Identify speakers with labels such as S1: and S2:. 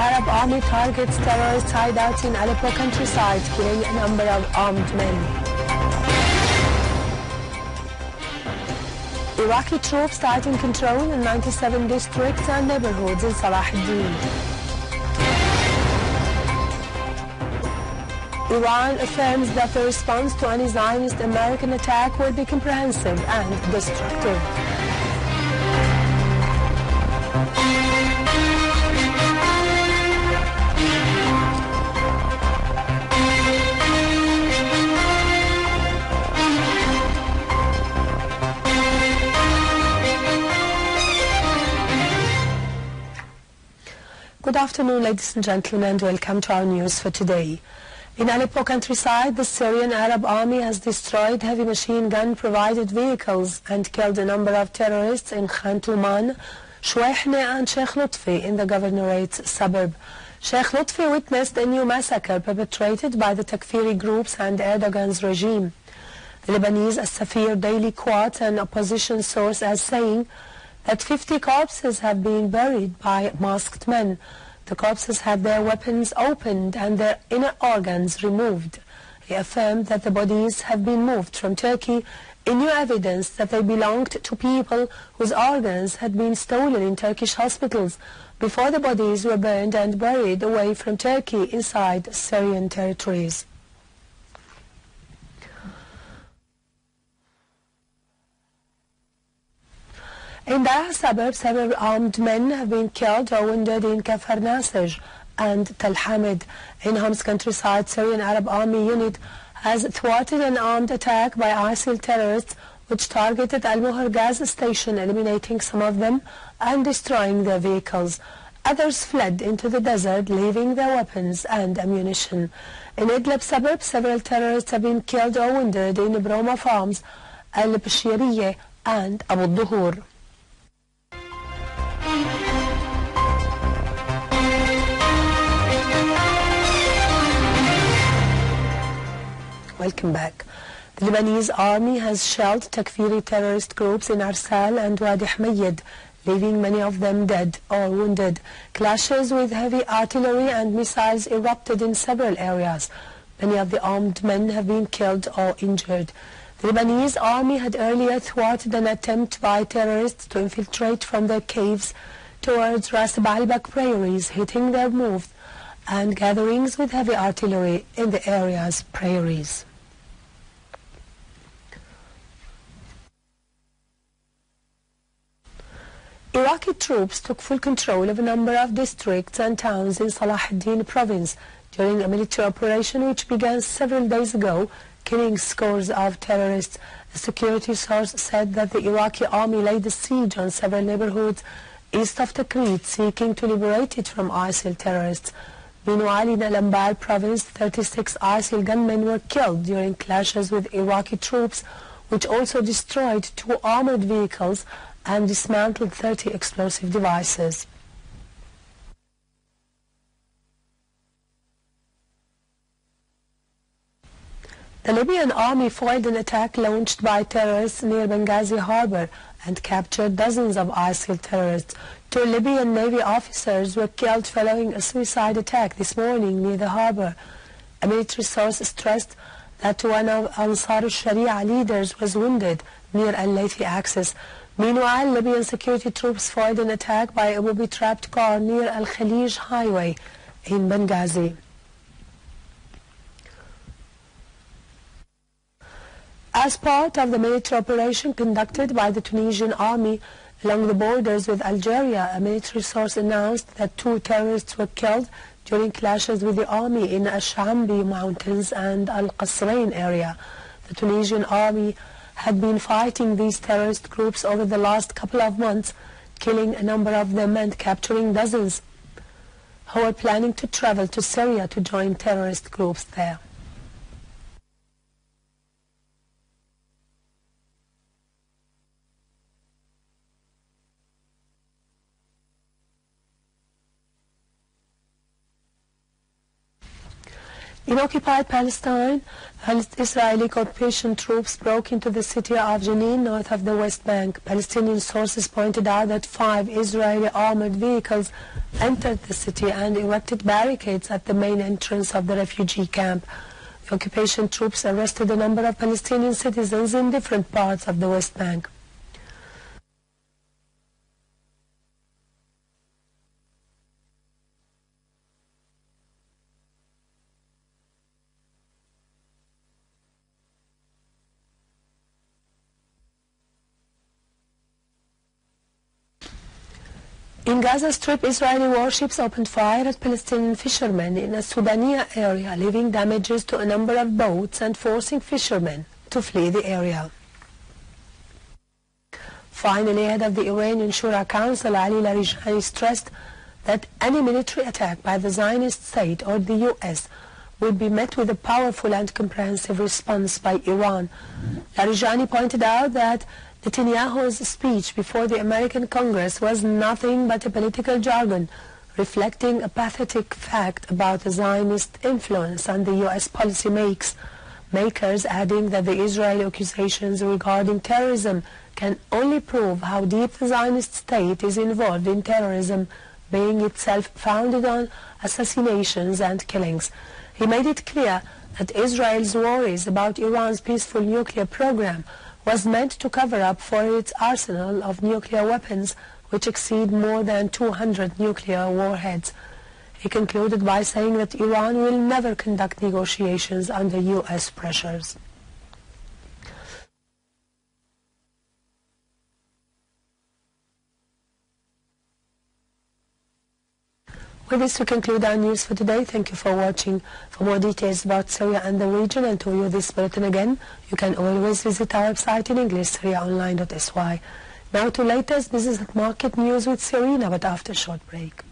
S1: Arab army targets terrorist hideouts in Aleppo countryside, killing a number of armed men. Iraqi troops tighten control in 97 districts and neighborhoods in Salah ad-Din. Iran affirms that the response to any Zionist American attack will be comprehensive and destructive. Good afternoon, ladies and gentlemen, and welcome to our news for today. In Aleppo countryside, the Syrian Arab army has destroyed heavy machine gun-provided vehicles and killed a number of terrorists in Khan Tulman, Shwehne and Sheikh Lutfi in the governorate's suburb. Sheikh Lutfi witnessed a new massacre perpetrated by the Takfiri groups and Erdogan's regime. The Lebanese As-Safir daily quotes an opposition source as saying that 50 corpses have been buried by masked men. The corpses had their weapons opened and their inner organs removed. He affirmed that the bodies have been moved from Turkey in new evidence that they belonged to people whose organs had been stolen in Turkish hospitals before the bodies were burned and buried away from Turkey inside Syrian territories. In Daraa suburb, several armed men have been killed or wounded in Kafar Nasij and Tel Hamid. In Homs countryside, Syrian Arab Army unit has thwarted an armed attack by ISIL terrorists which targeted Al-Muhar gas station, eliminating some of them and destroying their vehicles. Others fled into the desert, leaving their weapons and ammunition. In Idlib suburb, several terrorists have been killed or wounded in Broma farms, Al-Bashiriyeh and Abu Duhur. Welcome back. The Lebanese army has shelled Takfiri terrorist groups in Arsal and Wadi Hmayyad, leaving many of them dead or wounded. Clashes with heavy artillery and missiles erupted in several areas. Many of the armed men have been killed or injured. The Lebanese army had earlier thwarted an attempt by terrorists to infiltrate from their caves towards Ras Ba'labak prairies, hitting their move and gatherings with heavy artillery in the area's prairies. Iraqi troops took full control of a number of districts and towns in Salah ad-Din province during a military operation which began several days ago, killing scores of terrorists. A security source said that the Iraqi army laid a siege on several neighborhoods east of Tikrit, seeking to liberate it from ISIL terrorists. Meanwhile, in Al-Anbar province, 36 ISIL gunmen were killed during clashes with Iraqi troops, which also destroyed 2 armored vehicles and dismantled 30 explosive devices. The Libyan army foiled an attack launched by terrorists near Benghazi Harbour and captured dozens of ISIL terrorists. 2 Libyan Navy officers were killed following a suicide attack this morning near the harbour. A military source stressed that one of Ansar al-Sharia leaders was wounded near Al-Laythi axis. Meanwhile, Libyan security troops foiled an attack by a booby-trapped car near Al-Khalij highway in Benghazi. As part of the military operation conducted by the Tunisian army along the borders with Algeria, a military source announced that 2 terrorists were killed during clashes with the army in Ash-Shambi mountains and Al-Qasrain area. The Tunisian army had been fighting these terrorist groups over the last couple of months, killing a number of them and capturing dozens who were planning to travel to Syria to join terrorist groups there. In occupied Palestine, Israeli occupation troops broke into the city of Jenin, north of the West Bank. Palestinian sources pointed out that 5 Israeli armored vehicles entered the city and erected barricades at the main entrance of the refugee camp. The occupation troops arrested a number of Palestinian citizens in different parts of the West Bank. In Gaza Strip, Israeli warships opened fire at Palestinian fishermen in a Sudania area, leaving damages to a number of boats and forcing fishermen to flee the area. Finally, head of the Iranian Shura Council, Ali Larijani, stressed that any military attack by the Zionist state or the U.S. would be met with a powerful and comprehensive response by Iran. Larijani pointed out that Netanyahu's speech before the American Congress was nothing but a political jargon, reflecting a pathetic fact about the Zionist influence on the U.S. policymakers, adding that the Israeli accusations regarding terrorism can only prove how deep the Zionist state is involved in terrorism, being itself founded on assassinations and killings. He made it clear that Israel's worries about Iran's peaceful nuclear program was meant to cover up for its arsenal of nuclear weapons, which exceed more than 200 nuclear warheads. He concluded by saying that Iran will never conduct negotiations under U.S. pressures. With this, we conclude our news for today. Thank you for watching. For more details about Syria and the region, and to view this bulletin again, you can always visit our website in English, syriaonline.sy. Now to latest business and market news with Serena, but after a short break.